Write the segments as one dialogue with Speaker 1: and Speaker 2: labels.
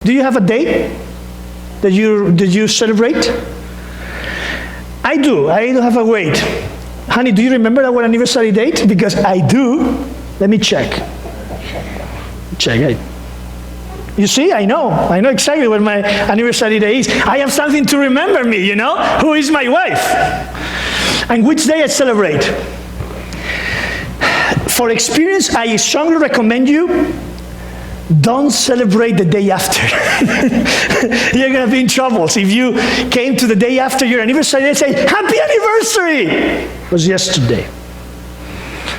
Speaker 1: Do you have a date that you celebrate? I do have a wait. Honey, do you remember our anniversary date? Because I do. Let me check. You see, I know exactly what my anniversary day is. I have something to remember me, who is my wife. And which day I celebrate. For experience, I strongly recommend you, don't celebrate the day after. You're going to be in trouble. So if you came to the day after your anniversary and say, happy anniversary! It was yesterday.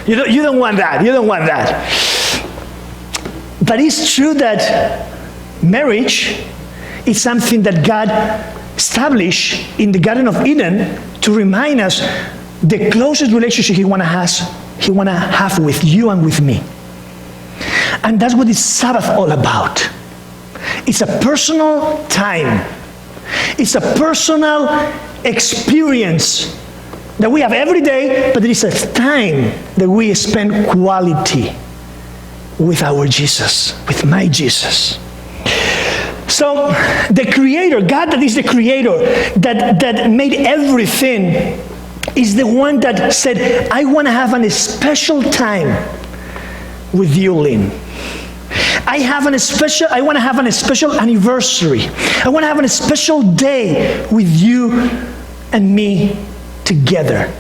Speaker 1: You don't want that. You don't want that. But it's true that marriage is something that God established in the Garden of Eden to remind us the closest relationship He want to have with you and with me. And that's what is Sabbath all about. It's a personal time. It's a personal experience that we have every day, but it is a time that we spend quality with our Jesus, with my Jesus. So the Creator, God that is the Creator, that made everything, is the one that said, I want to have a special time with you, Lynn. I want to have a special anniversary. I want to have a special day with you and me together.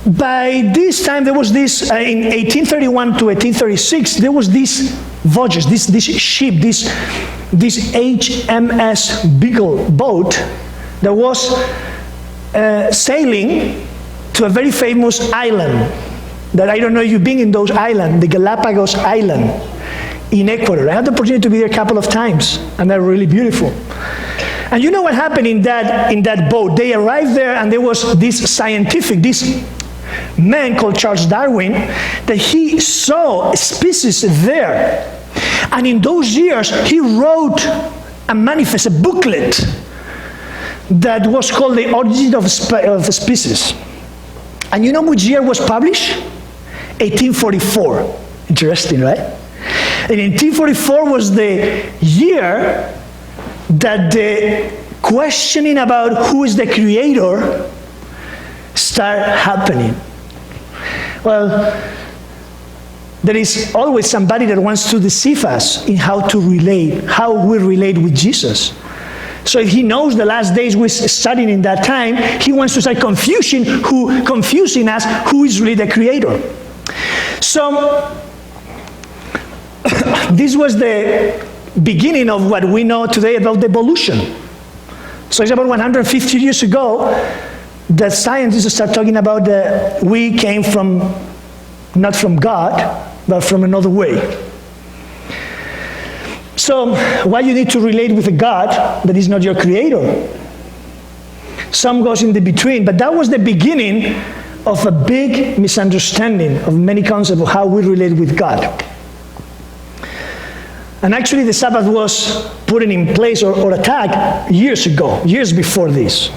Speaker 1: By this time, there was this, in 1831 to 1836, there was this voyage, this ship, this HMS Beagle boat that was sailing to a very famous island that I don't know if you've been in those islands, the Galapagos Island in Ecuador. I had the opportunity to be there a couple of times, and they're really beautiful. And you know what happened in that boat? They arrived there, and there was this man called Charles Darwin, that he saw species there. And in those years, he wrote a manifest, a booklet, that was called The Origin of Species. And you know which year was published? 1844. Interesting, right? And 1844 was the year that the questioning about who is the Creator started happening. Well, there is always somebody that wants to deceive us in how we relate with Jesus. So if he knows the last days we're studying in that time, he wants to start confusing us who is really the Creator. So this was the beginning of what we know today about evolution. So it's about 150 years ago that scientists start talking about that we came from, not from God, but from another way. So why you need to relate with a God that is not your Creator? Some goes in the between, but that was the beginning of a big misunderstanding of many concepts of how we relate with God. And actually the Sabbath was put in place or attacked years ago, years before this.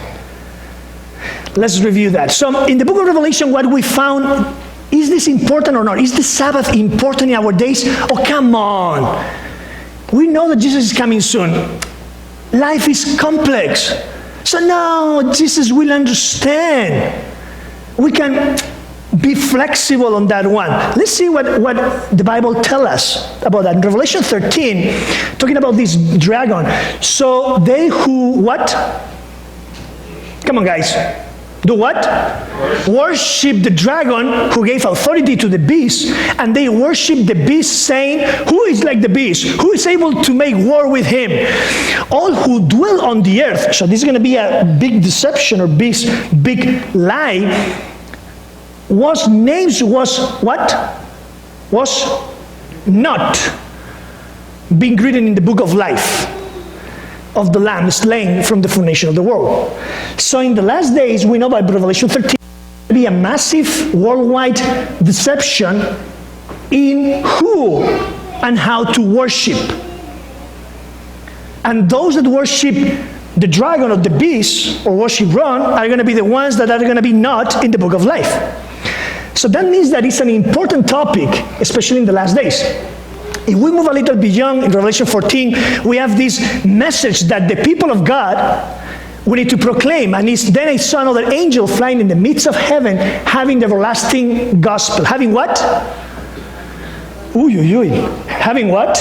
Speaker 1: Let's review that. So in the book of Revelation, what we found, is this important or not? Is the Sabbath important in our days? Oh, come on. We know that Jesus is coming soon. Life is complex. So no, Jesus will understand. We can be flexible on that one. Let's see what the Bible tells us about that. In Revelation 13, talking about this dragon. So they who, what? Come on, guys. Do what? Worship the dragon who gave authority to the beast, and they worship the beast, saying, who is like the beast? Who is able to make war with him? All who dwell on the earth. So this is going to be a big deception or big lie. Was what? Was not being written in the book of life of the Lamb slain from the foundation of the world. So in the last days, we know by Revelation 13, there will be a massive worldwide deception in who and how to worship. And those that worship the dragon or the beast or worship wrong are going to be the ones that are going to be not in the book of life. So that means that it's an important topic, especially in the last days. If we move a little beyond in Revelation 14, we have this message that the people of God, we need to proclaim. And then I saw another angel flying in the midst of heaven, having the everlasting gospel. Having what? Having what?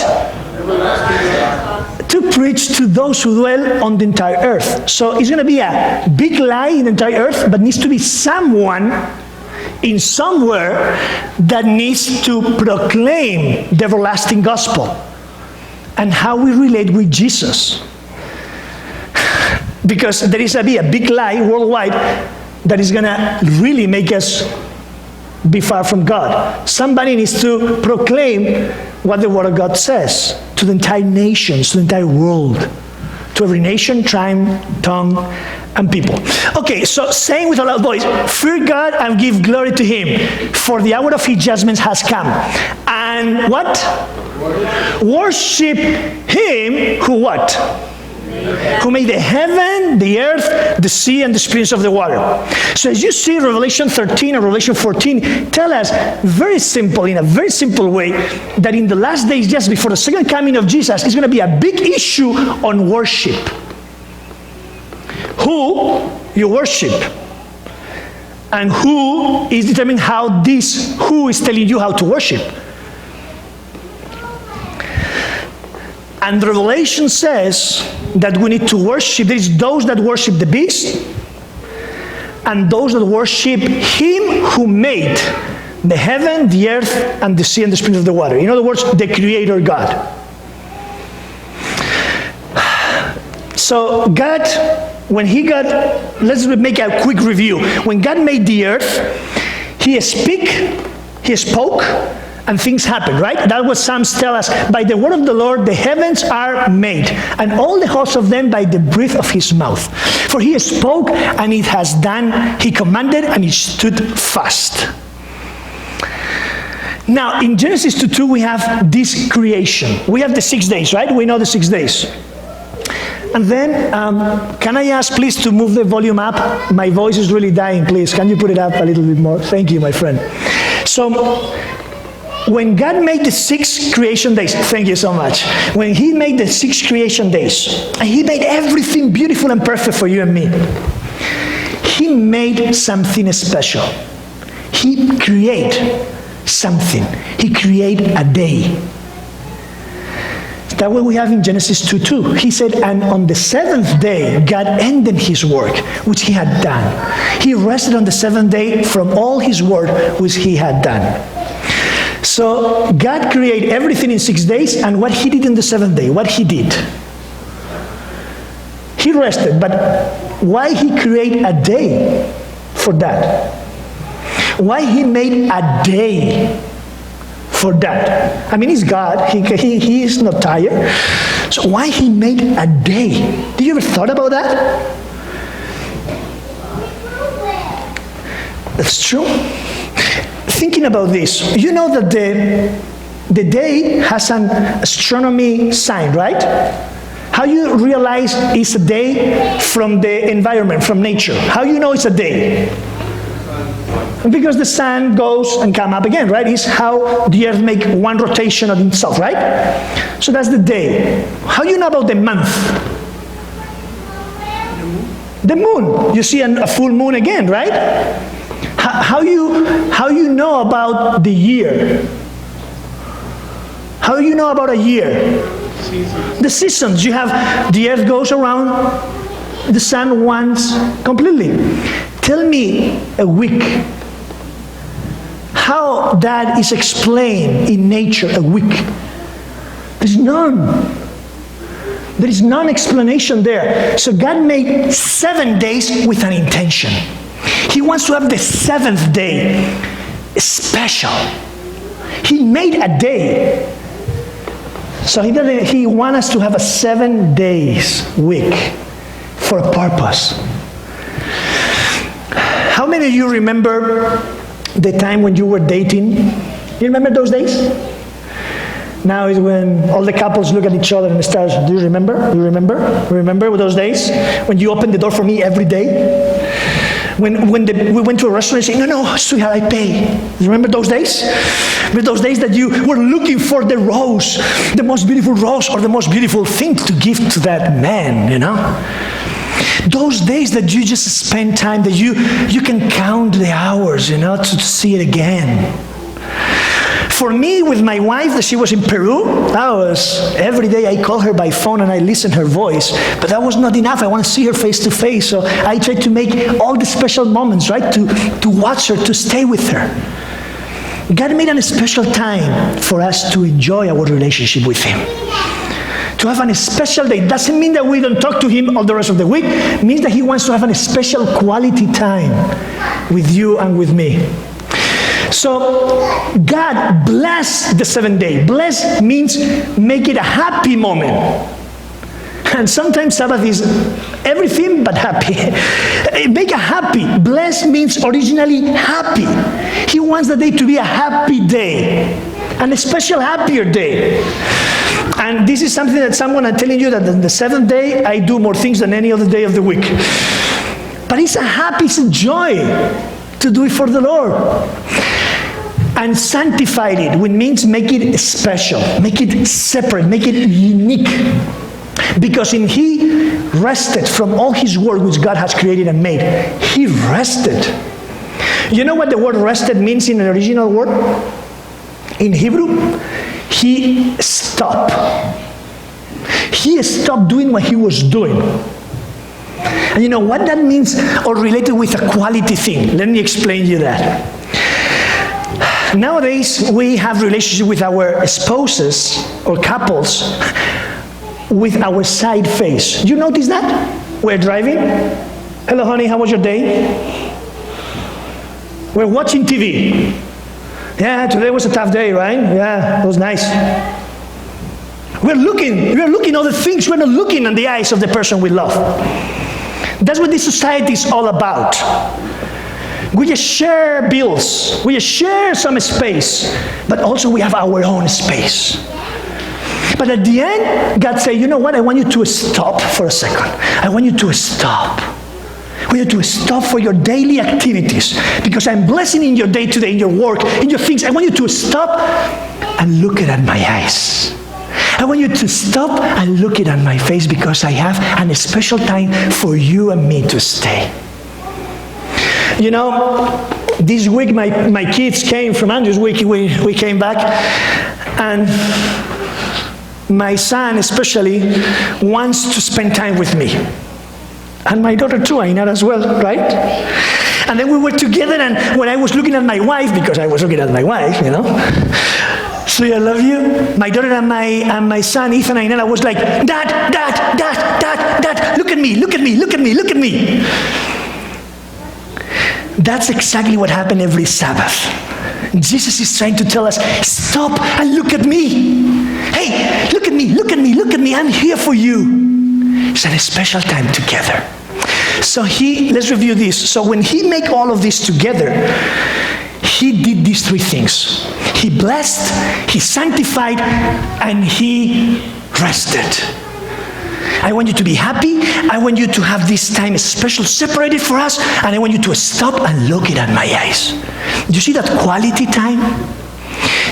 Speaker 1: To preach to those who dwell on the entire earth. So it's going to be a big lie in the entire earth, but needs to be someone in somewhere that needs to proclaim the everlasting gospel and how we relate with Jesus. Because there is going to be a big lie worldwide that is going to really make us be far from God. Somebody needs to proclaim what the Word of God says to the entire nations, to the entire world, to every nation, tribe, tongue, and people. Okay, so saying with a loud voice, fear God and give glory to Him, for the hour of His judgments has come. And what? Worship Him who what? Who made the heaven, the earth, the sea, and the springs of the water. So as you see, Revelation 13 and Revelation 14 tell us very simple, in a very simple way, that in the last days, just before the second coming of Jesus, it's going to be a big issue on worship. Who you worship, and who is determining how this, who is telling you how to worship. And Revelation says that we need to worship. There is those that worship the beast, and those that worship Him who made the heaven, the earth, and the sea, and the springs of the water. In other words, the Creator God. So God, when He got, let's make a quick review. When God made the earth, He spoke, and things happened, right? That's what Psalms tell us. By the word of the Lord, the heavens are made, and all the hosts of them by the breath of His mouth. For He spoke, and it has done. He commanded, and it stood fast. Now, in Genesis 2:2, we have this creation. We have the 6 days, right? We know the 6 days. And then, can I ask, please, to move the volume up? My voice is really dying, please. Can you put it up a little bit more? Thank you, my friend. So, when God made the 6 creation days, thank you so much. When He made the 6 creation days, and He made everything beautiful and perfect for you and me, He made something special. He created something. He created a day. That's what we have in Genesis 2:2. He said, and on the 7th day, God ended His work, which He had done. He rested on the 7th day from all His work, which He had done. So God created everything in 6 days, and what He did in the 7th day, what He did. He rested, but why He created a day for that? Why He made a day for that? I mean, He's God. He is not tired. So why He made a day? Did you ever thought about that? That's true. Thinking about this, you know that the day has an astronomy sign, right? How you realize it's a day from the environment, from nature? How you know it's a day? Because the sun goes and come up again, right? It's how the earth make one rotation on itself, right? So that's the day. How you know about the month? The moon. You see a full moon again, right? How you know about the year? How you know about a year? The seasons. You have the earth goes around the sun once completely. Tell me a week. How that is explained in nature, a week. There's none. There is none explanation there. So God made 7 days with an intention. He wants to have the 7th day special. He made a day. So He wants us to have a 7 days week for a purpose. How many of you remember the time when you were dating? You remember those days? Now is when all the couples look at each other and start, do you remember? Do you remember? Remember those days when you opened the door for me every day? When we went to a restaurant and said, no, sweetheart, I pay. You remember those days? Remember those days that you were looking for the rose, the most beautiful rose or the most beautiful thing to give to that man, Those days that you just spend time, that you can count the hours, to see it again. For me, with my wife, that she was in Peru, every day I call her by phone and I listen her voice, but that was not enough. I want to see her face to face, so I try to make all the special moments, right, to watch her, to stay with her. God made a special time for us to enjoy our relationship with Him. To have a special day doesn't mean that we don't talk to Him all the rest of the week. It means that He wants to have a special quality time with you and with me. So God bless the seventh day. Bless means make it a happy moment. And sometimes Sabbath is everything but happy. Make a happy. Bless means originally happy. He wants the day to be a happy day, and a special happier day. And this is something that I'm telling you, that on the seventh day I do more things than any other day of the week. But it's a joy to do it for the Lord. And sanctified it, which means make it special, make it separate, make it unique. Because in He rested from all His work which God has created and made. He rested. You know what the word rested means in the original word? In Hebrew, He stopped. He stopped doing what He was doing. And you know what that means, or related with a quality thing? Let me explain you that. Nowadays, we have relationship with our spouses or couples with our side face. You notice that? We're driving. Hello, honey, how was your day? We're watching TV. Yeah, today was a tough day, right? Yeah, it was nice. We're looking at the things. We're not looking in the eyes of the person we love. That's what this society is all about. We just share bills. We just share some space. But also we have our own space. But at the end, God said, you know what? I want you to stop for a second. I want you to stop. I want you to stop for your daily activities. Because I'm blessing in your day today, in your work, in your things. I want you to stop and look at my eyes. I want you to stop and look at my face, because I have a special time for you and me to stay. You know, this week my kids came from Andrew's week. We came back, and my son especially wants to spend time with me. And my daughter too, Ainar as well, right? And then we were together, and when I was looking at my wife, because I was looking at my wife, Sweet, I love you. My daughter and my son, Ethan and Ainar, was like, Dad, look at me, look at me, look at me, look at me. That's exactly what happened every Sabbath. Jesus is trying to tell us, stop and look at me. Hey, look at me, look at me, look at me. I'm here for you. It's a special time together. So let's review this. So when He made all of this together, He did these three things. He blessed, He sanctified, and He rested. I want you to be happy. I want you to have this time special, separated for us, and I want you to stop and look at my eyes. Do you see that quality time?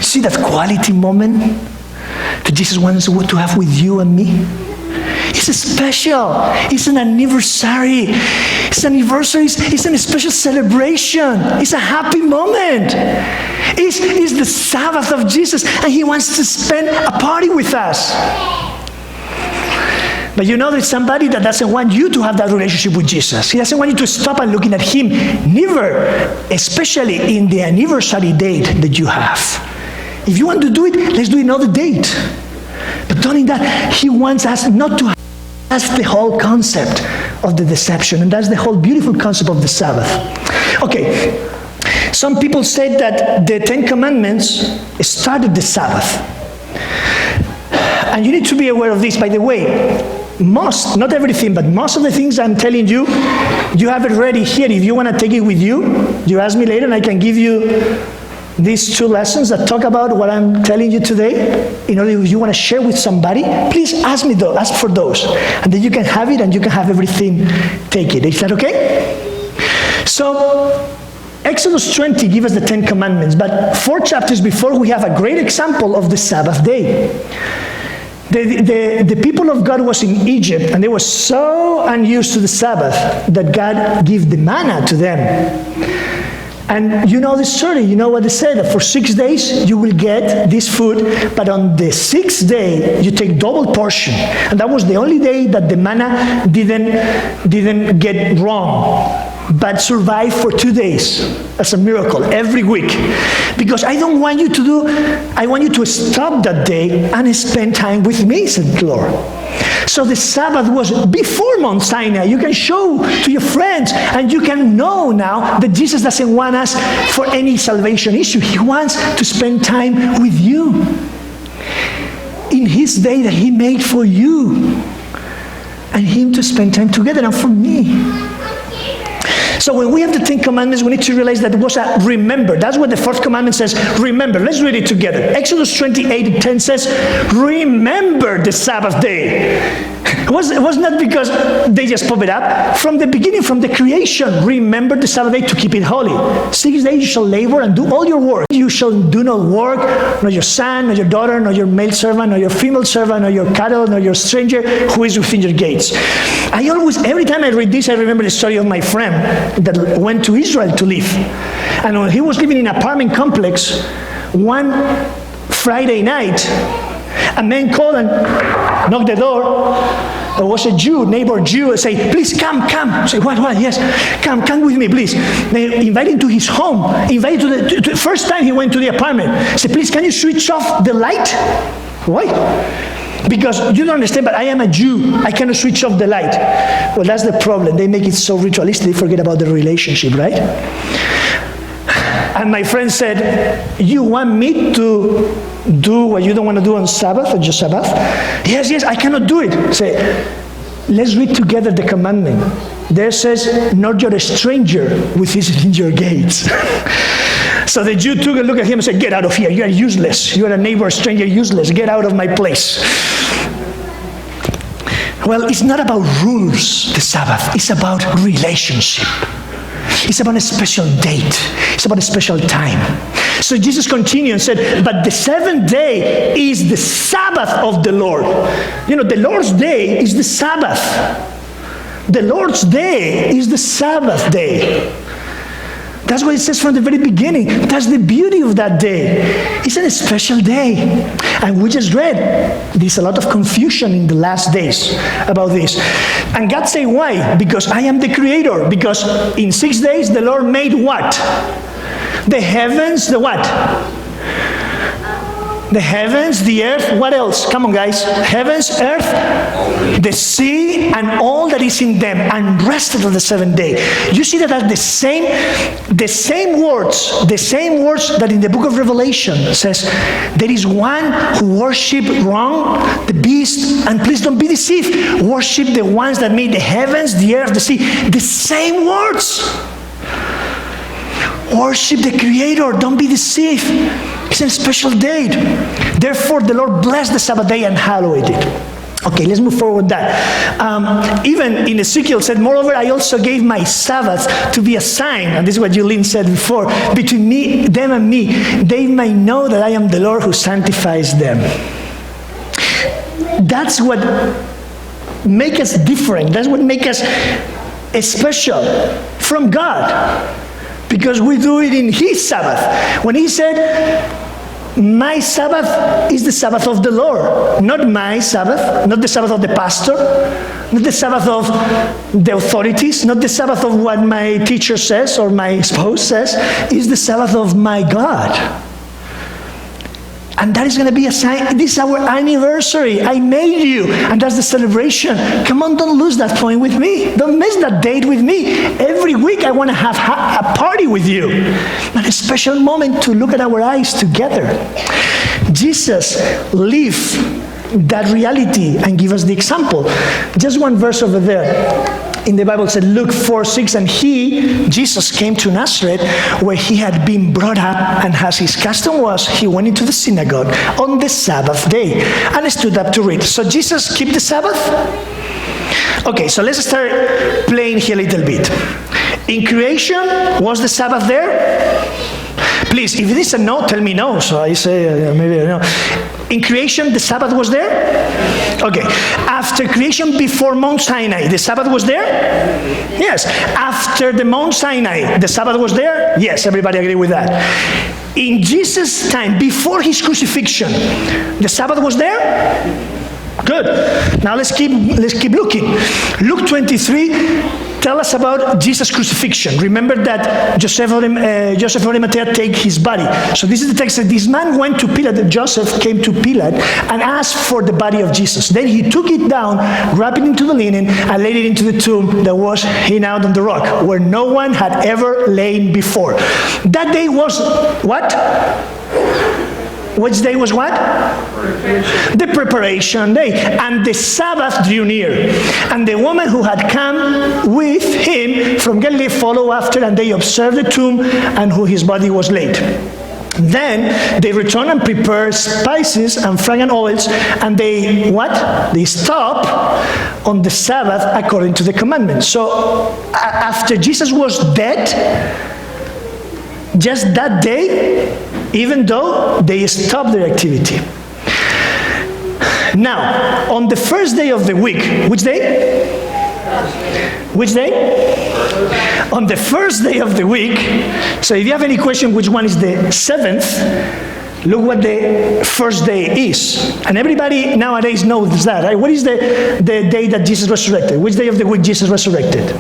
Speaker 1: See that quality moment that Jesus wants to have with you and me? It's special. It's an anniversary. It's an anniversary. It's a special celebration. It's a happy moment. It's the Sabbath of Jesus, and He wants to spend a party with us. But there's somebody that doesn't want you to have that relationship with Jesus. He doesn't want you to stop and looking at Him. Never, especially in the anniversary date that you have. If you want to do it, let's do another date. But not in that, He wants us not to have. That's the whole concept of the deception, and that's the whole beautiful concept of the Sabbath. Okay, some people said that the Ten Commandments started the Sabbath. And you need to be aware of this, by the way. Not everything, but most of the things I'm telling you, you have it ready here. If you want to take it with you, you ask me later, and I can give you these two lessons that talk about what I'm telling you today. If you want to share with somebody, please ask for those. And then you can have it, and you can have everything, take it. Is that okay? So, Exodus 20 gives us the 10 commandments, but 4 chapters before we have a great example of the Sabbath day. The people of God was in Egypt, and they were so unused to the Sabbath that God gave the manna to them. And you know the story, you know what they said, that for 6 days you will get this food, but on the 6th day you take double portion. And that was the only day that the manna didn't get wrong, but survived for 2 days as a miracle every week. Because I want you to stop that day and spend time with me, said the Lord. So the Sabbath was before Mount Sinai. You can show to your friends, and you can know now that Jesus doesn't want us for any salvation issue. He wants to spend time with you in His day that He made for you, and Him to spend time together, and for me. So when we have the 10 commandments, we need to realize that it was a remember. That's what the 4th commandment says, remember. Let's read it together. Exodus 28:10 says, remember the Sabbath day. It was not because they just pop it up. From the beginning, from the creation, remember the Sabbath day to keep it holy. 6 days you shall labor and do all your work. You shall do not work, nor your son, nor your daughter, nor your male servant, nor your female servant, nor your cattle, nor your stranger who is within your gates. Every time I read this, I remember the story of my friend that went to Israel to live. And when he was living in an apartment complex, one Friday night, a man called and knocked the door. There was a Jew, neighbor Jew, and say, please come. I say, what? Yes, come with me, please. They invited him to his home. Invited to the first time he went to the apartment. Say, please, can you switch off the light? Why? Because you don't understand, but I am a Jew. I cannot switch off the light. Well, that's the problem. They make it so ritualistic, they forget about the relationship, right? And my friend said, you want me to do what you don't want to do on Sabbath, or just Sabbath? Yes, I cannot do it. Say, let's read together the commandment. There says, not you're a stranger within your gates. So the Jew took a look at him and said, get out of here. You are useless. You are a neighbor, stranger, useless. Get out of my place. Well, it's not about rules, the Sabbath. It's about relationship. It's about a special date. It's about a special time. So Jesus continued and said, but the 7th day is the Sabbath of the Lord. You know, the Lord's day is the Sabbath. The Lord's day is the Sabbath day. That's what it says from the very beginning. That's the beauty of that day. It's a special day. And we just read, there's a lot of confusion in the last days about this. And God said, why? Because I am the creator. Because in 6 days, the Lord made what? The heavens, the what? The heavens, the earth, what else? Come on, guys. Heavens, earth, the sea, and all that is in them, and rested on the 7th day. You see that that's the same words that in the book of Revelation says, there is one who worship wrong, the beast, and please don't be deceived, worship the ones that made the heavens, the earth, the sea. The same words. Worship the Creator, don't be deceived. It's a special day. Therefore, the Lord blessed the Sabbath day and hallowed it. Okay, let's move forward with that. Even in Ezekiel said, moreover, I also gave my Sabbath to be a sign, and this is what Yulin said before, between them and me, they may know that I am the Lord who sanctifies them. That's what makes us different. That's what makes us special from God. Because we do it in His Sabbath. When He said, my Sabbath is the Sabbath of the Lord. Not my Sabbath, not the Sabbath of the pastor, not the Sabbath of the authorities, not the Sabbath of what my teacher says or my spouse says. It's the Sabbath of my God. And that is going to be a sign. This is our anniversary. I made you. And that's the celebration. Come on, don't lose that point with me. Don't miss that date with me. Every week I want to have a party with you. And a special moment to look at our eyes together. Jesus lived that reality and give us the example. Just one verse over there. In the Bible, it said, Luke 4:6, and Jesus came to Nazareth, where he had been brought up, and as his custom was, he went into the synagogue on the Sabbath day and stood up to read. So Jesus kept the Sabbath? Okay, so let's start playing here a little bit. In creation, was the Sabbath there? Please, if it is a no, tell me no. So I say, maybe no. In creation, the Sabbath was there? Okay. After creation, before Mount Sinai, the Sabbath was there? Yes. After the Mount Sinai, the Sabbath was there? Yes, everybody agree with that. In Jesus' time, before his crucifixion, the Sabbath was there? Good. Now let's keep looking. Luke 23 tell us about Jesus' crucifixion. Remember that Joseph of Arimathea take his body. So this is the text that this man went to Pilate, Joseph came to Pilate and asked for the body of Jesus. Then he took it down, wrapped it into the linen, and laid it into the tomb that was hewn out on the rock, where no one had ever lain before. That day was what? Which day was what? The preparation day. And the Sabbath drew near. And the woman who had come with him from Galilee followed after, and they observed the tomb and who his body was laid. Then they returned and prepared spices and fragrant oils, and they, what? They stopped on the Sabbath according to the commandment. So after Jesus was dead, just that day, even though they stopped their activity. Now, on the first day of the week, which day? Which day? On the first day of the week. So if you have any question which one is the seventh, look what the first day is. And everybody nowadays knows that, right? What is the day that Jesus resurrected? Which day of the week Jesus resurrected?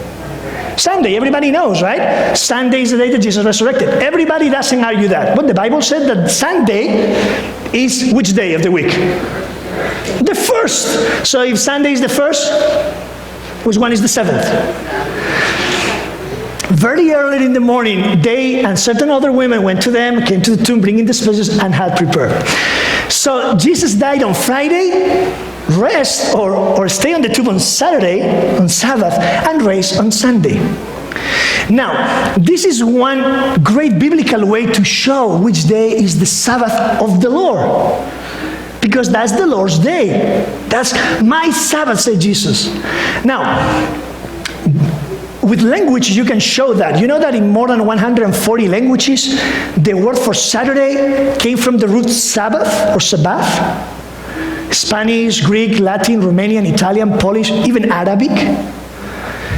Speaker 1: Sunday, everybody knows, right? Sunday is the day that Jesus resurrected. Everybody doesn't argue that. But the Bible said that Sunday is which day of the week? The first. So if Sunday is the first, which one is the seventh? Very early in the morning, they and certain other women went to them, came to the tomb, bringing the spices, and had prepared. So Jesus died on Friday, rest or stay on the tomb on Saturday, on Sabbath, and raise on Sunday. Now, this is one great biblical way to show which day is the Sabbath of the Lord. Because that's the Lord's day. That's my Sabbath, said Jesus. Now, with language, you can show that. You know that in more than 140 languages, the word for Saturday came from the root Sabbath or Sabbath. Spanish, Greek, Latin, Romanian, Italian, Polish, even Arabic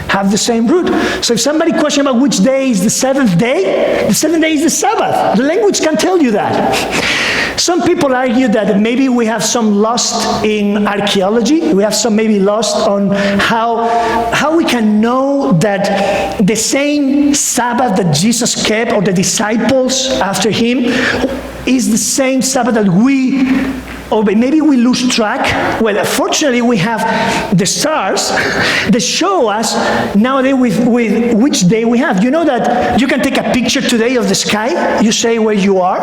Speaker 1: have the same root. So if somebody questions about which day is the seventh day is the Sabbath. The language can tell you that. Some people argue that maybe we have some lost in archaeology. We have some maybe lost on how we can know that the same Sabbath that Jesus kept, or the disciples after him, is the same Sabbath that we, or maybe we lose track. Well, fortunately, we have the stars that show us nowadays with which day we have. You know that you can take a picture today of the sky, you say where you are,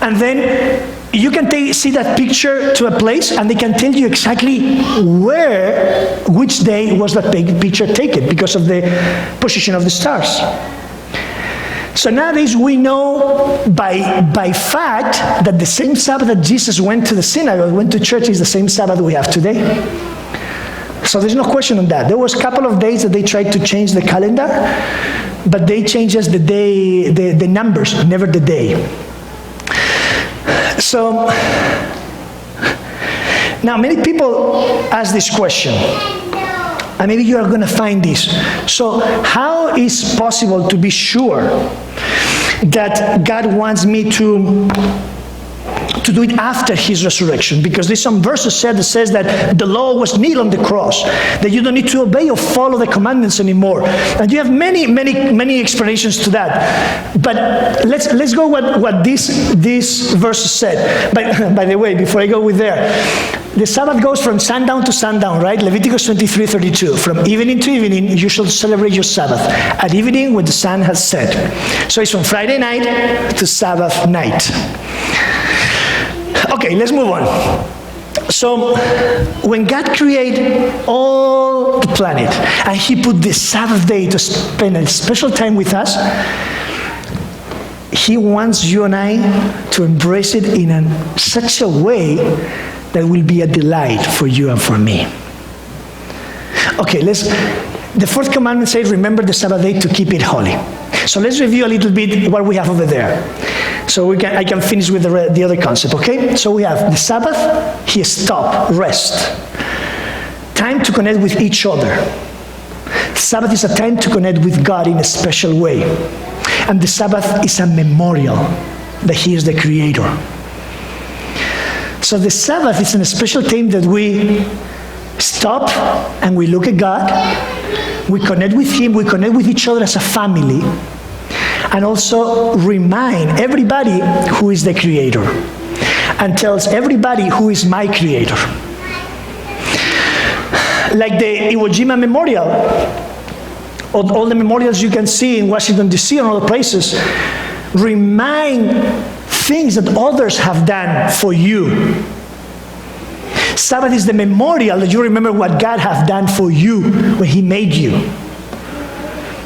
Speaker 1: and then you can see that picture to a place, and they can tell you exactly which day was that picture taken, because of the position of the stars. So nowadays we know by fact that the same Sabbath that Jesus went to the synagogue, went to church, is the same Sabbath we have today. So there's no question on that. There was a couple of days that they tried to change the calendar, but they changed just the day, the numbers, never the day. So now many people ask this question, and maybe you are going to find this. So how is possible to be sure that God wants me to do it after his resurrection? Because there's some verses that says that the law was nailed on the cross, that you don't need to obey or follow the commandments anymore. And you have many explanations to that. But let's go what this verse said. By the way, before I go with there, the Sabbath goes from sundown to sundown, right? Leviticus 23:32. From evening to evening, you shall celebrate your Sabbath. At evening, when the sun has set. So it's from Friday night to Sabbath night. Okay, let's move on. So, when God created all the planet, and he put the Sabbath day to spend a special time with us, he wants you and I to embrace it in such a way that will be a delight for you and for me. Okay, The fourth commandment says, remember the Sabbath day to keep it holy. So let's review a little bit what we have over there. So I can finish with the other concept, okay? So we have the Sabbath, he stopped, rest. Time to connect with each other. Sabbath is a time to connect with God in a special way. And the Sabbath is a memorial that he is the creator. So the Sabbath is a special time that we stop and we look at God, we connect with him, we connect with each other as a family, and also remind everybody who is the creator, and tells everybody who is my creator. Like the Iwo Jima Memorial, all the memorials you can see in Washington, D.C. and other places, remind things that others have done for you. Sabbath is the memorial that you remember what God has done for you when he made you.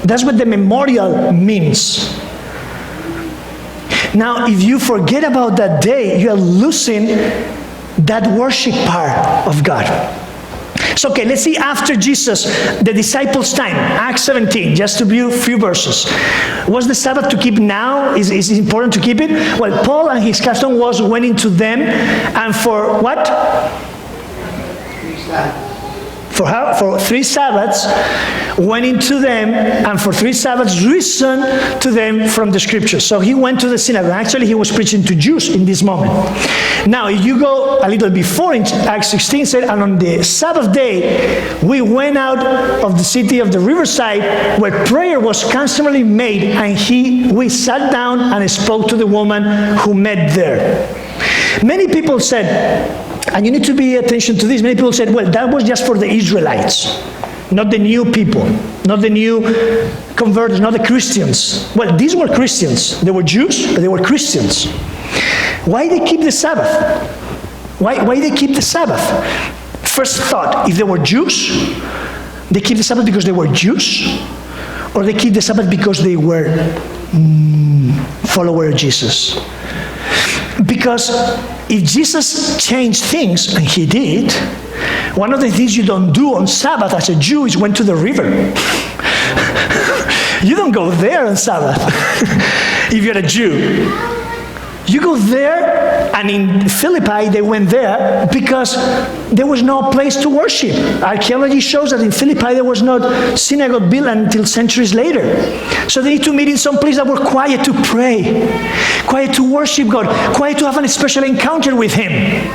Speaker 1: That's what the memorial means. Now, if you forget about that day, you are losing that worship part of God. So, okay, let's see after Jesus, the disciples' time, Acts 17, just to view a few verses. Was the Sabbath to keep now? Is it important to keep it? Well, Paul and his custom went into them, and for what? For 3 Sabbaths went into them, and for 3 Sabbaths listened to them from the scriptures. So he went to the synagogue. Actually, he was preaching to Jews in this moment. Now, if you go a little before in Acts 16, said, and on the Sabbath day, we went out of the city of the riverside where prayer was constantly made, and we sat down and spoke to the woman who met there. Many people said, and you need to pay attention to this, many people said, well, that was just for the Israelites, not the new people, not the new converts, not the Christians. Well, these were Christians. They were Jews, but they were Christians. Why they keep the Sabbath? Why they keep the Sabbath? First thought, if they were Jews, they keep the Sabbath because they were Jews, or they keep the Sabbath because they were followers of Jesus. Because if Jesus changed things, and he did, one of the things you don't do on Sabbath as a Jew is went to the river. You don't go there on Sabbath if you're a Jew. You go there, and in Philippi they went there because there was no place to worship. Archaeology shows that in Philippi there was no synagogue built until centuries later. So they need to meet in some place that were quiet to pray, quiet to worship God, quiet to have a special encounter with him.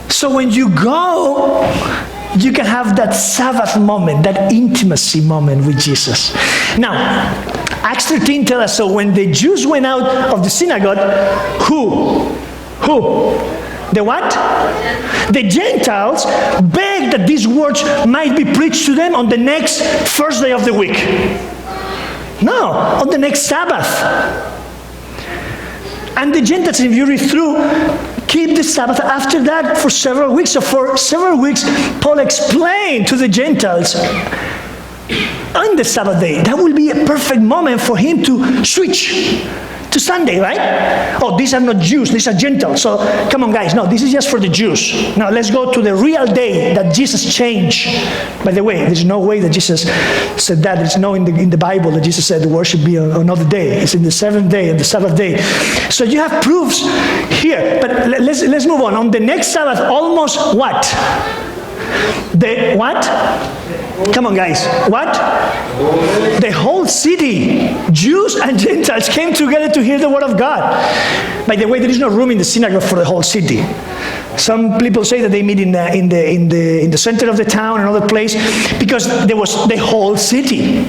Speaker 1: So when you go, you can have that Sabbath moment, that intimacy moment with Jesus. Now, Acts 13 tells us, so when the Jews went out of the synagogue, who? The what? The Gentiles begged that these words might be preached to them on the next first day of the week. No, on the next Sabbath. And the Gentiles, if you read through, keep the Sabbath after that for several weeks. So for several weeks, Paul explained to the Gentiles on the Sabbath day, that will be a perfect moment for him to switch to Sunday, right? Oh, these are not Jews, these are Gentiles. So come on, guys. No, this is just for the Jews. Now let's go to the real day that Jesus changed. By the way, there's no way that Jesus said that. There's no in the Bible that Jesus said the worship be on another day. It's in the 7th day and the Sabbath day. So you have proofs here. But let's move on. On the next Sabbath, almost what? The what? Come on, guys. What? The whole city, Jews and Gentiles, came together to hear the word of God. By the way, there is no room in the synagogue for the whole city. Some people say that they meet in the center of the town, another place, because there was the whole city.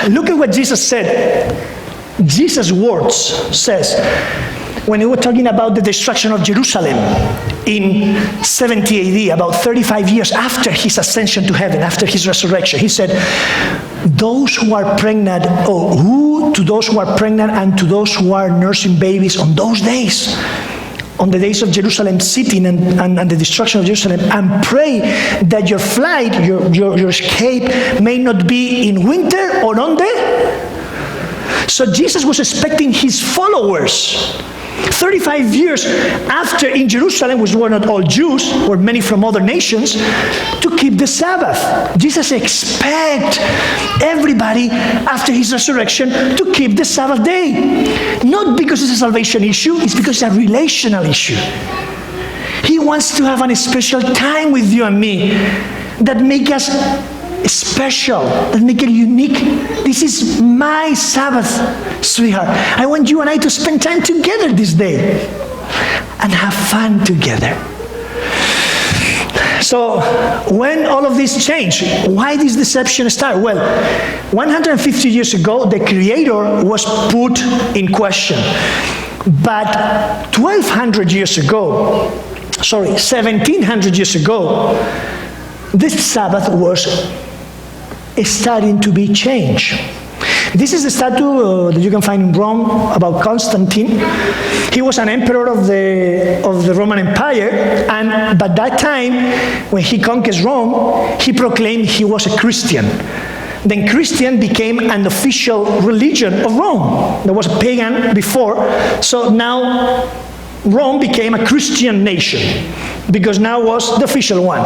Speaker 1: Look at what Jesus said. Jesus' words says, when he was talking about the destruction of Jerusalem in 70 AD, about 35 years after his ascension to heaven, after his resurrection, he said, those who are pregnant, to those who are pregnant and to those who are nursing babies on those days, on the days of Jerusalem sitting and the destruction of Jerusalem, and pray that your flight, your escape may not be in winter or on the... So Jesus was expecting his followers 35 years after in Jerusalem, which were not all Jews, were many from other nations, to keep the Sabbath. Jesus expects everybody after his resurrection to keep the Sabbath day. Not because it's a salvation issue, it's because it's a relational issue. He wants to have a special time with you and me that make us special, that make it unique. This is my Sabbath, sweetheart. I want you and I to spend time together this day and have fun together. So when all of this changed, why this deception start? Well, 150 years ago, the Creator was put in question. But 1700 years ago, this Sabbath was starting to be changed. This is the statue that you can find in Rome about Constantine. He was an emperor of the Roman Empire, and by that time, when he conquered Rome, he proclaimed he was a Christian. Then Christian became an official religion of Rome. There was a pagan before, so now Rome became a Christian nation, because now was the official one.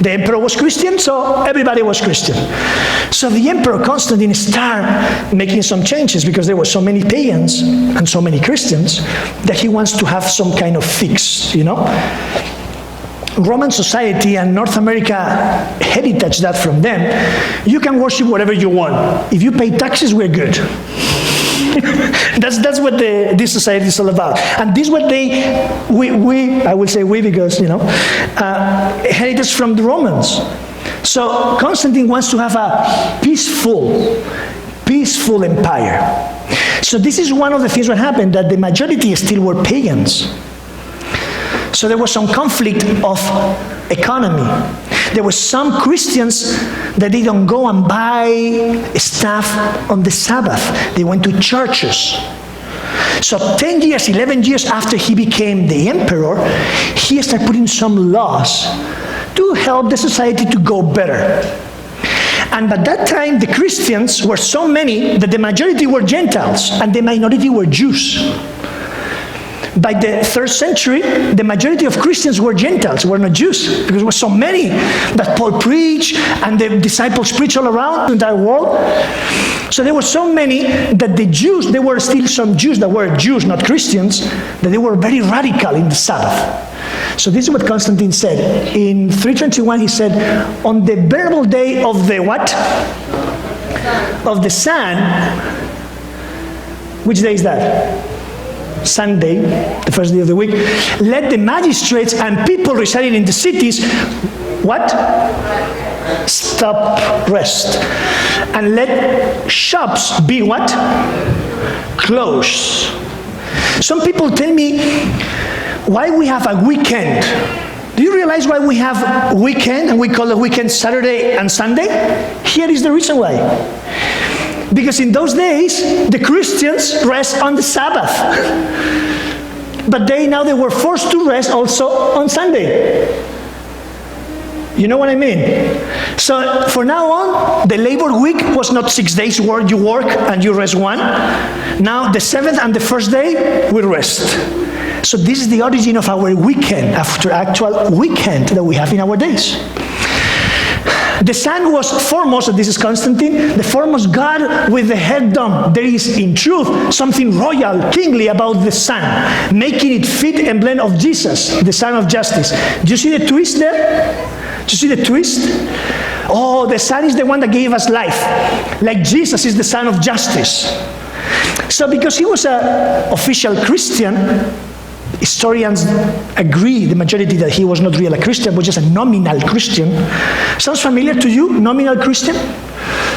Speaker 1: The emperor was Christian, so everybody was Christian. So the emperor Constantine started making some changes, because there were so many pagans and so many Christians, that he wants to have some kind of fix, Roman society and North America heritage that from them. You can worship whatever you want. If you pay taxes, we're good. That's what this society is all about. And this is what I will say we because, heritage from the Romans. So Constantine wants to have a peaceful empire. So this is one of the things that happened, that the majority still were pagans. So there was some conflict of economy. There were some Christians that they don't go and buy stuff on the Sabbath. They went to churches. So 10 years, 11 years after he became the emperor, he started putting some laws to help the society to go better. And by that time, the Christians were so many that the majority were Gentiles and the minority were Jews. By the 3rd century, the majority of Christians were Gentiles, were not Jews, because there were so many that Paul preached and the disciples preached all around the entire world. So there were so many that the Jews, there were still some Jews that were Jews, not Christians, that they were very radical in the Sabbath. So this is what Constantine said. In 321, he said, on the venerable day of the what? Of the sun. Which day is that? Sunday, the first day of the week. Let the magistrates and people residing in the cities, what? Stop, rest. And let shops be what? Closed. Some people tell me, why we have a weekend? Do you realize why we have weekend and we call the weekend Saturday and Sunday? Here is the reason why. Because in those days, the Christians rest on the Sabbath. But they were forced to rest also on Sunday. You know what I mean? So for now on, the labor week was not 6 days where you work and you rest one. Now the 7th and the first day, we rest. So this is the origin of our weekend, after actual weekend that we have in our days. The sun was foremost, this is Constantine, the foremost god with the head dome. There is, in truth, something royal, kingly about the sun, making it fit emblem of Jesus, the Son of Justice. Do you see the twist there? Do you see the twist? Oh, the sun is the one that gave us life, like Jesus is the Son of Justice. So because he was an official Christian, historians agree, the majority, that he was not really a Christian, but just a nominal Christian. Sounds familiar to you, nominal Christian?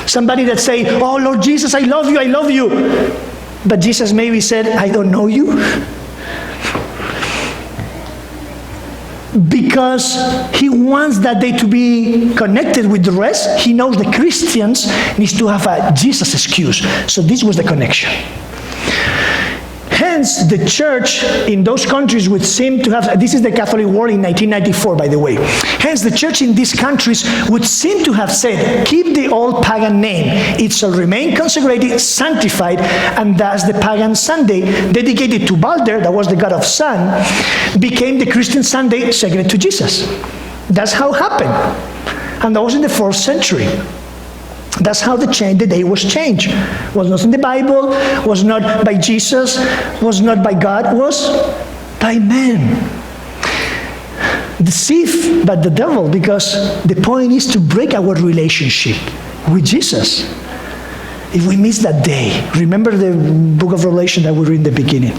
Speaker 1: Somebody that say, oh, Lord Jesus, I love you, I love you. But Jesus maybe said, I don't know you. Because he wants that day to be connected with the rest. He knows the Christians needs to have a Jesus excuse. So this was the connection. hence, the church in those countries would seem to have, this is the Catholic War in 1994, by the way. Hence, the church in these countries would seem to have said, keep the old pagan name. It shall remain consecrated, sanctified, and thus the pagan Sunday, dedicated to Balder, that was the god of sun, became the Christian Sunday sacred to Jesus. That's how it happened. And that was in the 4th century. That's how the day was changed. Was not in the Bible, was not by Jesus, was not by God, was by men. Deceived by the devil, because the point is to break our relationship with Jesus. If we miss that day, remember the book of Revelation that we read in the beginning.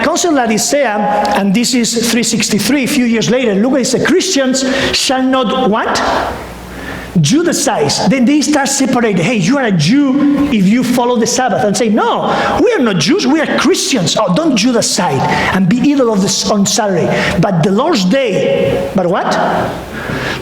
Speaker 1: Council Laodicea, and this is 363, a few years later, look at it, says, Christians shall not what? Judaize. Then they start separating. Hey, you are a Jew if you follow the Sabbath. And say, no, we are not Jews, we are Christians. Oh, don't Judaize and be idle of this on Saturday. But the Lord's day, but what?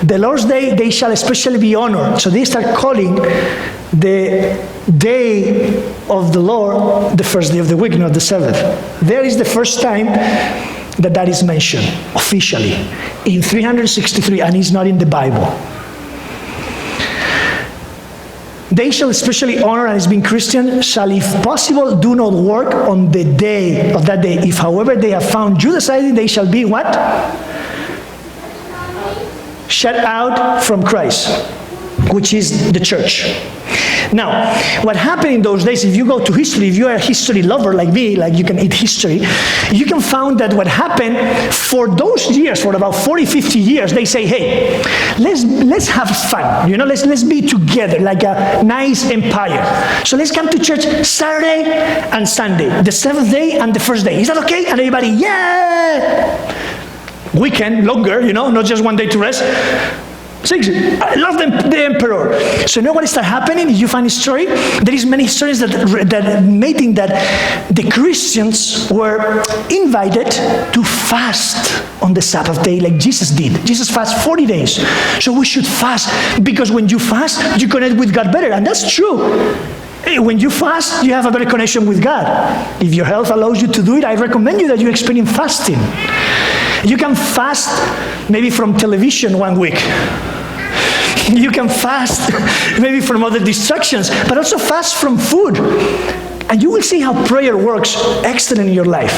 Speaker 1: The Lord's day, they shall especially be honored. So they start calling the day of the Lord the first day of the week, not the Sabbath. There is the first time that is mentioned officially in 363, and it's not in the Bible. They shall especially honor, and as being Christian, shall, if possible, do not work on the day of that day. If, however, they have found Judaizing, they shall be what? Shut out from Christ, which is the church. Now, what happened in those days, if you go to history, if you are a history lover like me, like you can eat history, you can find that what happened for those years, for about 40, 50 years, they say, hey, let's have fun, let's be together like a nice empire. So let's come to church Saturday and Sunday, the 7th day and the first day. Is that okay? And everybody, yeah! Weekend, longer, not just one day to rest. 6. I love the emperor. So you know what started happening? You find a story. There is many stories that making that the Christians were invited to fast on the Sabbath day like Jesus did. Jesus fasted 40 days. So we should fast because when you fast, you connect with God better. And that's true. When you fast, you have a better connection with God. If your health allows you to do it, I recommend you that you experience fasting. You can fast maybe from television one week. You can fast maybe from other distractions, but also fast from food. And you will see how prayer works excellent in your life.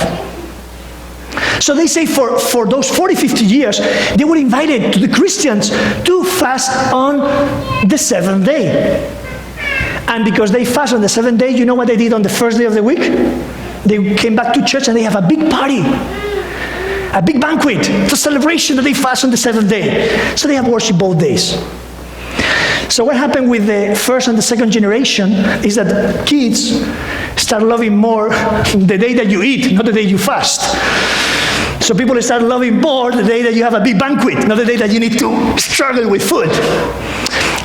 Speaker 1: So they say for those 40, 50 years, they were invited to the Christians to fast on the 7th day. And because they fast on the 7th day, you know what they did on the first day of the week? They came back to church and they have a big party. A big banquet, it's a celebration that they fast on the 7th day. So they have worship both days. So what happened with the first and the second generation is that kids start loving more the day that you eat, not the day you fast. So people start loving more the day that you have a big banquet, not the day that you need to struggle with food.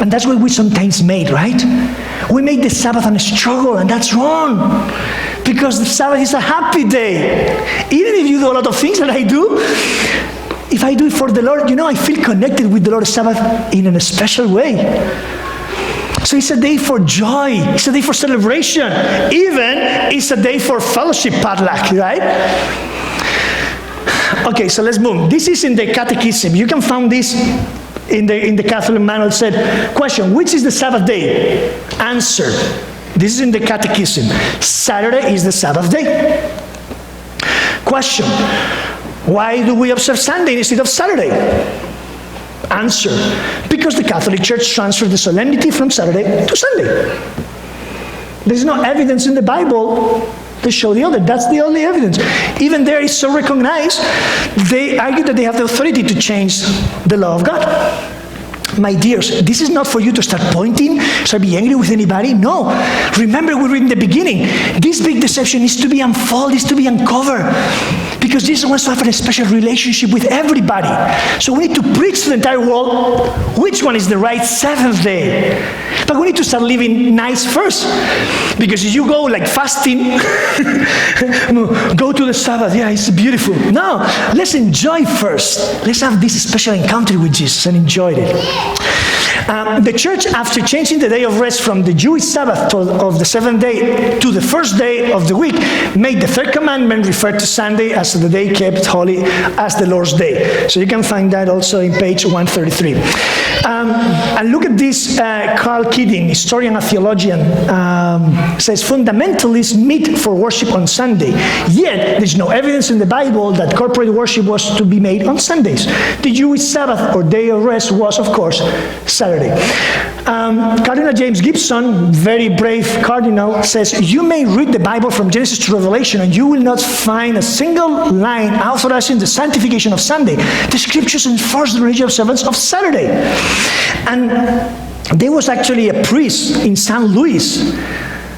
Speaker 1: And that's what we sometimes made, right? We make the Sabbath a struggle, and that's wrong. Because the Sabbath is a happy day. Even if you do a lot of things that I do, if I do it for the Lord, I feel connected with the Lord's Sabbath in a special way. So it's a day for joy. It's a day for celebration. Even it's a day for fellowship, potluck, right? Okay, so let's move. This is in the Catechism. You can find this in the Catholic manual. It said, question, which is the Sabbath day? Answer. This is in the Catechism. Saturday is the Sabbath day. Question, why do we observe Sunday instead of Saturday? Answer, because the Catholic Church transferred the solemnity from Saturday to Sunday. There's no evidence in the Bible to show the other. That's the only evidence. Even there is so recognized, they argue that they have the authority to change the law of God. My dears, this is not for you to start pointing, start being angry with anybody. No. Remember we read in the beginning, this big deception is to be unfolded, is to be uncovered. Because Because Jesus wants to have a special relationship with everybody. So we need to preach to the entire world which one is the right seventh day. But we need to start living nice first. Because if you go like fasting, go to the Sabbath, yeah, it's beautiful. No, let's enjoy first. Let's have this special encounter with Jesus and enjoy it. The church, after changing the day of rest from the Jewish Sabbath of the seventh day to the first day of the week, made the third commandment refer to Sunday as the day kept holy as the Lord's day. So you can find that also in page 133. And look at this, Carl Keating, historian and theologian, says, fundamentalists meet for worship on Sunday. Yet, there's no evidence in the Bible that corporate worship was to be made on Sundays. The Jewish Sabbath or day of rest was, of course, Saturday. Cardinal James Gibson, very brave cardinal, says, you may read the Bible from Genesis to Revelation and you will not find a single line authorizing the sanctification of Sunday. The scriptures enforce the religious observance of Saturday. And there was actually a priest in St. Louis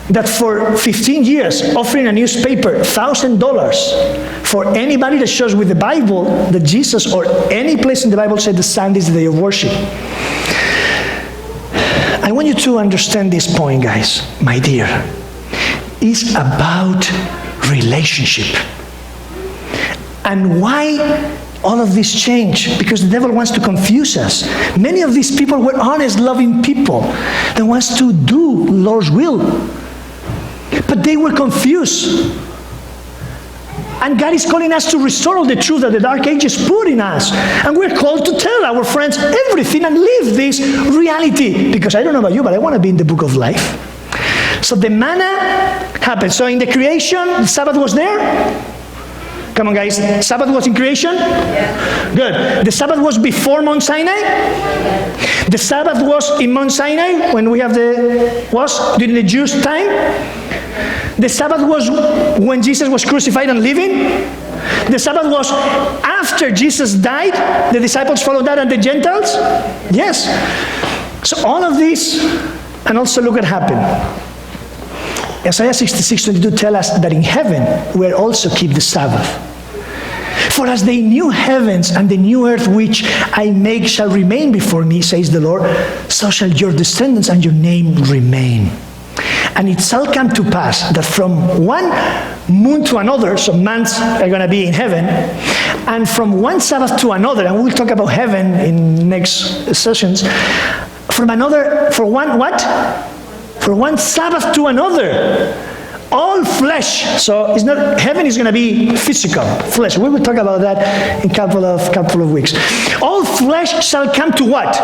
Speaker 1: that for 15 years offering a newspaper $1,000 for anybody that shows with the Bible that Jesus or any place in the Bible said the Sunday is the day of worship. I want you to understand this point, guys, my dear. It's about relationship. And why all of this change? Because the devil wants to confuse us. Many of these people were honest, loving people that wants to do Lord's will. But they were confused. And God is calling us to restore all the truth that the Dark Ages put in us. And we're called to tell our friends everything and live this reality. Because I don't know about you, but I want to be in the book of life. So the manna happened. So in the creation, the Sabbath was there. Come on, guys. Sabbath was in creation? Yeah. Good. The Sabbath was before Mount Sinai? Yeah. The Sabbath was in Mount Sinai when we have during the Jews' time? The Sabbath was when Jesus was crucified and living? The Sabbath was after Jesus died? The disciples followed that and the Gentiles? Yes. So all of this, and also look what happened. Isaiah 66:22 tells us that in heaven we'll also keep the Sabbath. For as the new heavens and the new earth which I make shall remain before me, says the Lord, so shall your descendants and your name remain. And it shall come to pass that from one moon to another, so months are going to be in heaven, and from one Sabbath to another, and we'll talk about heaven in next sessions, from one Sabbath to another, all flesh. So it's not, heaven is going to be physical, flesh. We will talk about that in couple of weeks. All flesh shall come to what?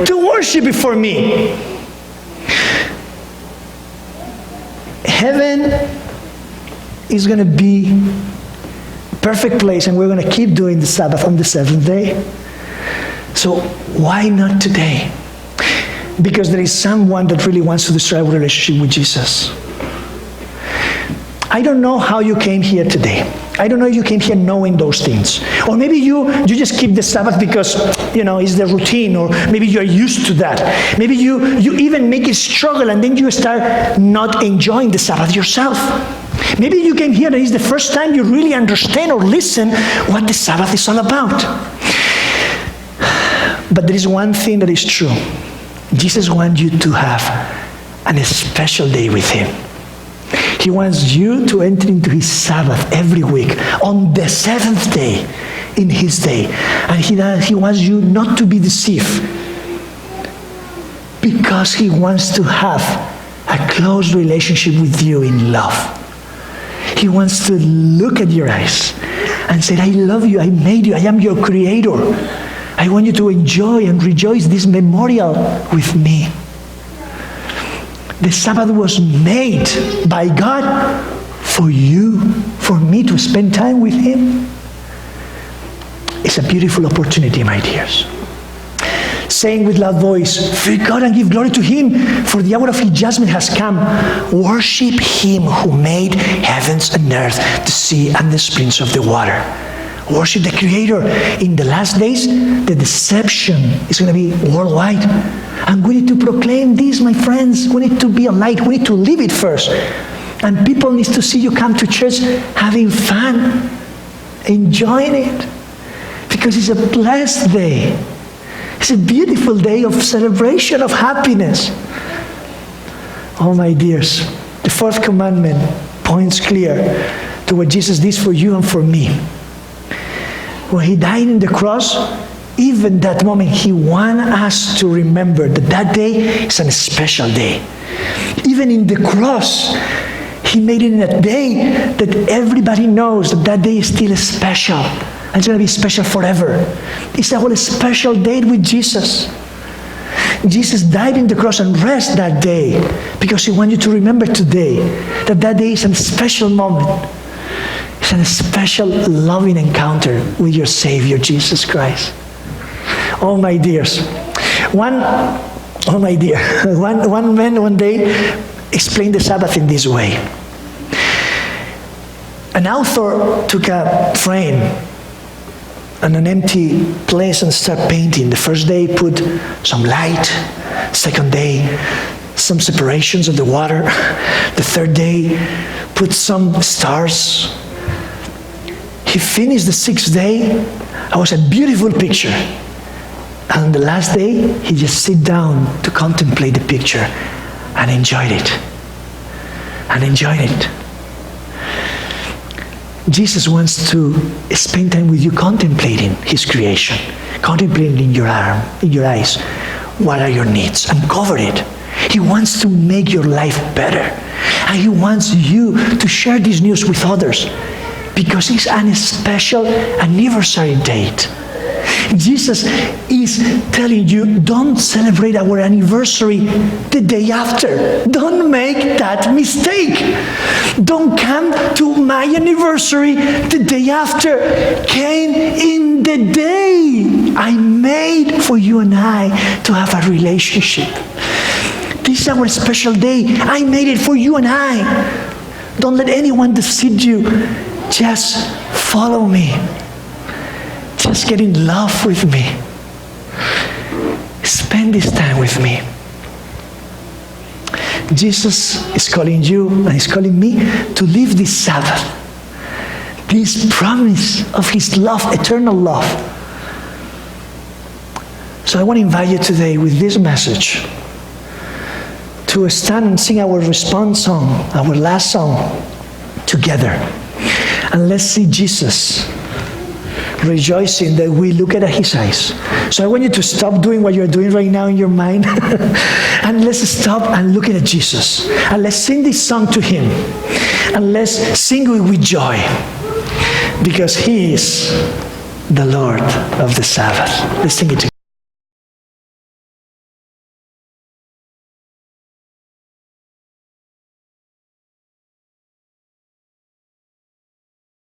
Speaker 1: To worship before me. Heaven is going to be a perfect place, and we're going to keep doing the Sabbath on the seventh day. So why not today? Because there is someone that really wants to destroy our relationship with Jesus. I don't know how you came here today. I don't know if you came here knowing those things. Or maybe you just keep the Sabbath because, it's the routine, or maybe you're used to that. Maybe you even make it struggle, and then you start not enjoying the Sabbath yourself. Maybe you came here and it's the first time you really understand or listen what the Sabbath is all about. But there is one thing that is true. Jesus wants you to have a special day with Him. He wants you to enter into His Sabbath every week on the seventh day in His day. And He wants you not to be deceived, because He wants to have a close relationship with you in love. He wants to look at your eyes and say, I love you, I made you, I am your creator. I want you to enjoy and rejoice this memorial with me. The Sabbath was made by God for you, for me to spend time with Him. It's a beautiful opportunity, my dears. Saying with loud voice, fear God and give glory to Him, for the hour of His judgment has come. Worship Him who made heavens and earth, the sea and the springs of the water. Worship the Creator. In the last days, the deception is going to be worldwide. And we need to proclaim this, my friends. We need to be a light. We need to live it first. And people need to see you come to church having fun, enjoying it, because it's a blessed day. It's a beautiful day of celebration, of happiness. Oh, my dears, the fourth commandment points clear to what Jesus did for you and for me. When he died on the cross, even that moment, he wants us to remember that that day is a special day. Even in the cross, he made it in a day that everybody knows that that day is still special. And it's going to be special forever. It's a whole special day with Jesus. Jesus died in the cross and rest that day because he wants you to remember today that that day is a special moment. It's a special loving encounter with your Savior, Jesus Christ. Oh, my dears. One man one day explained the Sabbath in this way. An author took a frame and an empty place and started painting. The first day put some light. Second day, some separations of the water. The third day, put some stars. He finished the sixth day. It was a beautiful picture. And on the last day, he just sit down to contemplate the picture and enjoyed it. Jesus wants to spend time with you contemplating his creation, contemplating in your eyes, what are your needs, and cover it. He wants to make your life better. And he wants you to share this news with others because it's a special anniversary date. Jesus is telling you, don't celebrate our anniversary the day after. Don't make that mistake. Don't come to my anniversary the day after. Came in the day I made for you and I to have a relationship. This is our special day. I made it for you and I. Don't let anyone deceive you. Just follow me. Just get in love with me. Spend this time with me. Jesus is calling you and he's calling me to live this Sabbath. This promise of his love, eternal love. So I want to invite you today with this message to stand and sing our response song, our last song, together. And let's see Jesus rejoicing that we look at his eyes. So I want you to stop doing what you're doing right now in your mind and let's stop and look at Jesus. And let's sing this song to him. And let's sing it with joy because he is the Lord of the Sabbath. Let's sing it together.